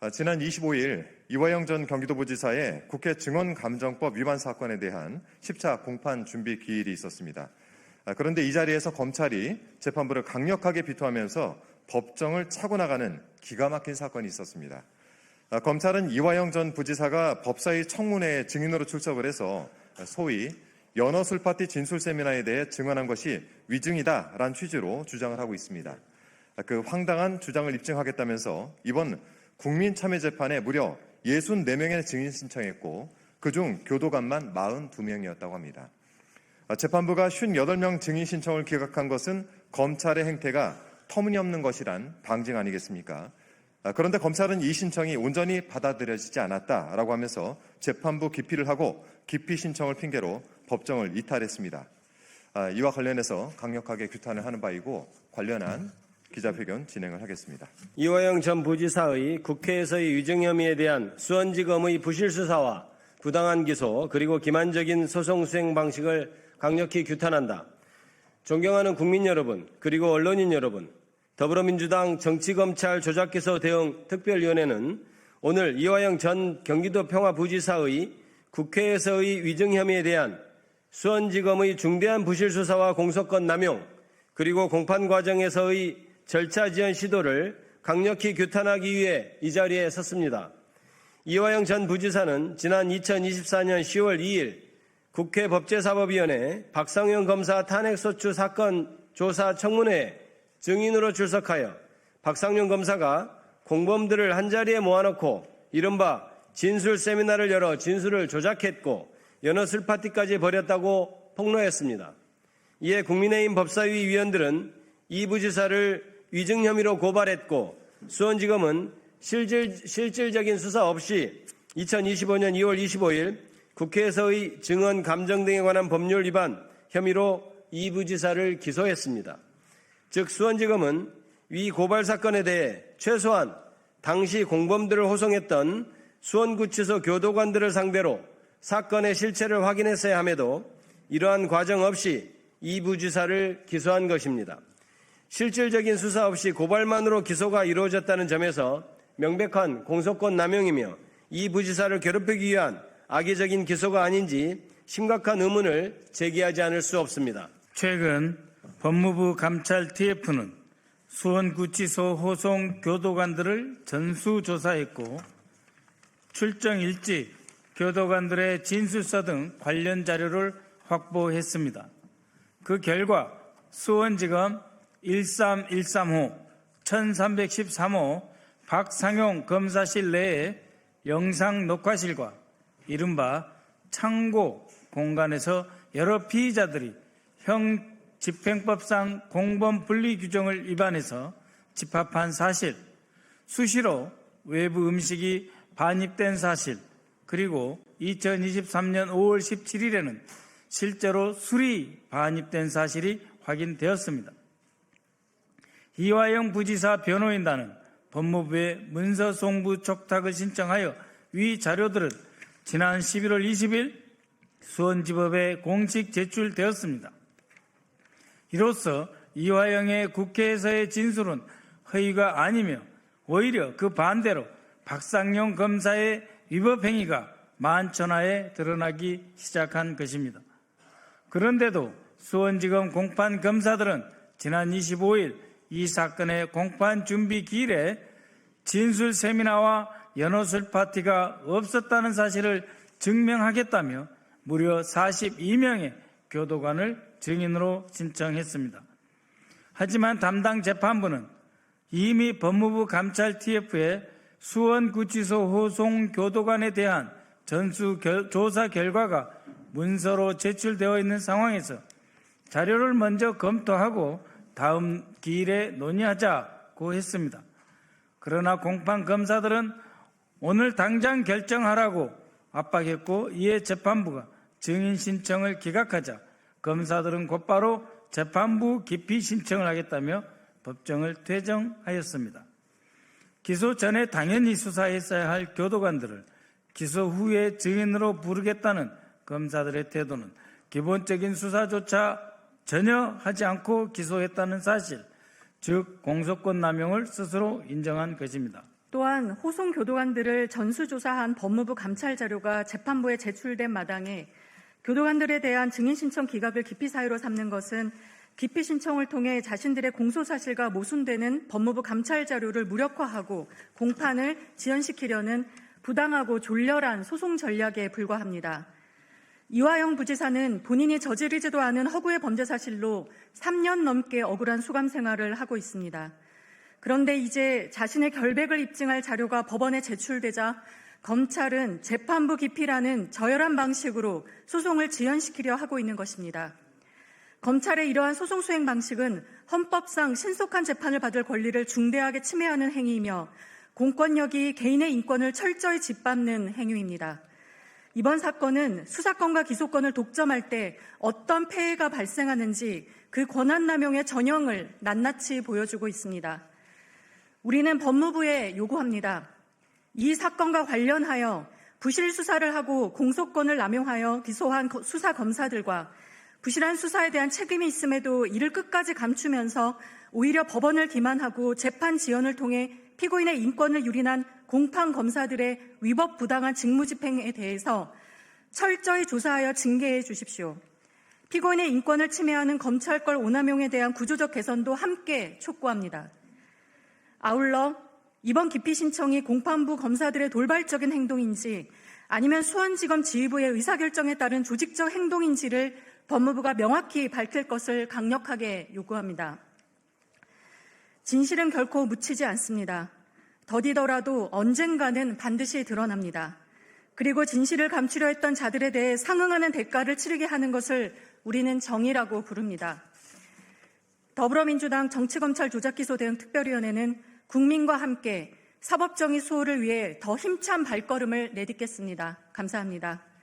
지난 25일 이화영 전 경기도부지사의 국회 증언감정법 위반 사건에 대한 10차 공판 준비 기일이 있었습니다. 그런데 이 자리에서 검찰이 재판부를 강력하게 비토하면서 법정을 차고 나가는 기가 막힌 사건이 있었습니다. 검찰은 이화영 전 부지사가 법사위 청문회에 증인으로 출석을 해서 소위 연어술파티 진술 세미나에 대해 증언한 것이 위증이다라는 취지로 주장을 하고 있습니다. 그 황당한 주장을 입증하겠다면서 이번 국민참여재판에 무려 64명의 증인 신청했고 그중 교도관만 42명이었다고 합니다. 재판부가 58명 증인 신청을 기각한 것은 검찰의 행태가 터무니없는 것이란 방증 아니겠습니까? 그런데 검찰은 이 신청이 온전히 받아들여지지 않았다라고 하면서 재판부 기피를 하고 기피 신청을 핑계로 법정을 이탈했습니다. 이와 관련해서 강력하게 규탄을 하는 바이고 관련한 기자회견 진행을 하겠습니다. 이화영 전 부지사의 국회에서의 위증 혐의에 대한 수원지검의 부실 수사와 부당한 기소 그리고 기만적인 소송 수행 방식을 강력히 규탄한다. 존경하는 국민 여러분 그리고 언론인 여러분, 더불어민주당 정치검찰 조작기소 대응 특별위원회는 오늘 이화영 전 경기도 평화부지사의 국회에서의 위증 혐의에 대한 수원지검의 중대한 부실 수사와 공소권 남용 그리고 공판 과정에서의 절차 지연 시도를 강력히 규탄하기 위해 이 자리에 섰습니다. 이화영 전 부지사는 지난 2024년 10월 2일 국회 법제사법위원회 박상현 검사 탄핵소추 사건 조사 청문회에 증인으로 출석하여 박상현 검사가 공범들을 한자리에 모아놓고 이른바 진술 세미나를 열어 진술을 조작했고 연어술 파티까지 벌였다고 폭로했습니다. 이에 국민의힘 법사위 위원들은 이 부지사를 위증 혐의로 고발했고 수원지검은 실질적인 수사 없이 2025년 2월 25일 국회에서의 증언 감정 등에 관한 법률 위반 혐의로 이 부지사를 기소했습니다. 즉 수원지검은 위 고발 사건에 대해 최소한 당시 공범들을 호송했던 수원구치소 교도관들을 상대로 사건의 실체를 확인했어야 함에도 이러한 과정 없이 이 부지사를 기소한 것입니다. 실질적인 수사 없이 고발만으로 기소가 이루어졌다는 점에서 명백한 공소권 남용이며 이 부지사를 괴롭히기 위한 악의적인 기소가 아닌지 심각한 의문을 제기하지 않을 수 없습니다. 최근 법무부 감찰 TF는 수원구치소 호송 교도관들을 전수조사했고 출정 일지, 교도관들의 진술서 등 관련 자료를 확보했습니다. 그 결과 수원지검 13135, 1313호 박상용 검사실 내에 영상 녹화실과 이른바 창고 공간에서 여러 피의자들이 형 집행법상 공범 분리 규정을 위반해서 집합한 사실, 수시로 외부 음식이 반입된 사실, 그리고 2023년 5월 17일에는 실제로 술이 반입된 사실이 확인되었습니다. 이화영 부지사 변호인단은 법무부에 문서 송부 촉탁을 신청하여 위 자료들은 지난 11월 20일 수원지법에 공식 제출되었습니다. 이로써 이화영의 국회에서의 진술은 허위가 아니며 오히려 그 반대로 박상용 검사의 위법 행위가 만천하에 드러나기 시작한 것입니다. 그런데도 수원지검 공판 검사들은 지난 25일 이 사건의 공판 준비 기일에 진술 세미나와 연어술 파티가 없었다는 사실을 증명하겠다며 무려 42명의 교도관을 증인으로 신청했습니다. 하지만 담당 재판부는 이미 법무부 감찰 TF에 수원구치소 호송 교도관에 대한 전수조사 결과가 문서로 제출되어 있는 상황에서 자료를 먼저 검토하고 다음 기일에 논의하자고 했습니다. 그러나 공판 검사들은 오늘 당장 결정하라고 압박했고 이에 재판부가 증인 신청을 기각하자 검사들은 곧바로 재판부 기피 신청을 하겠다며 법정을 퇴정하였습니다. 기소 전에 당연히 수사했어야 할 교도관들을 기소 후에 증인으로 부르겠다는 검사들의 태도는 기본적인 수사조차 전혀 하지 않고 기소했다는 사실, 즉 공소권 남용을 스스로 인정한 것입니다. 또한 호송 교도관들을 전수조사한 법무부 감찰 자료가 재판부에 제출된 마당에 교도관들에 대한 증인 신청 기각을 기피 사유로 삼는 것은 기피 신청을 통해 자신들의 공소 사실과 모순되는 법무부 감찰 자료를 무력화하고 공판을 지연시키려는 부당하고 졸렬한 소송 전략에 불과합니다. 이화영 부지사는 본인이 저지르지도 않은 허구의 범죄 사실로 3년 넘게 억울한 수감 생활을 하고 있습니다. 그런데 이제 자신의 결백을 입증할 자료가 법원에 제출되자 검찰은 재판부 기피라는 저열한 방식으로 소송을 지연시키려 하고 있는 것입니다. 검찰의 이러한 소송 수행 방식은 헌법상 신속한 재판을 받을 권리를 중대하게 침해하는 행위이며 공권력이 개인의 인권을 철저히 짓밟는 행위입니다. 이번 사건은 수사권과 기소권을 독점할 때 어떤 폐해가 발생하는지 그 권한남용의 전형을 낱낱이 보여주고 있습니다. 우리는 법무부에 요구합니다. 이 사건과 관련하여 부실 수사를 하고 공소권을 남용하여 기소한 수사검사들과 부실한 수사에 대한 책임이 있음에도 이를 끝까지 감추면서 오히려 법원을 기만하고 재판 지연을 통해 피고인의 인권을 유린한 공판검사들의 위법 부당한 직무집행에 대해서 철저히 조사하여 징계해 주십시오. 피고인의 인권을 침해하는 검찰권 오남용에 대한 구조적 개선도 함께 촉구합니다. 아울러 이번 기피 신청이 공판부 검사들의 돌발적인 행동인지 아니면 수원지검 지휘부의 의사결정에 따른 조직적 행동인지를 법무부가 명확히 밝힐 것을 강력하게 요구합니다. 진실은 결코 묻히지 않습니다. 더디더라도 언젠가는 반드시 드러납니다. 그리고 진실을 감추려 했던 자들에 대해 상응하는 대가를 치르게 하는 것을 우리는 정의라고 부릅니다. 더불어민주당 정치검찰조작기소대응 특별위원회는 국민과 함께 사법정의 수호를 위해 더 힘찬 발걸음을 내딛겠습니다. 감사합니다.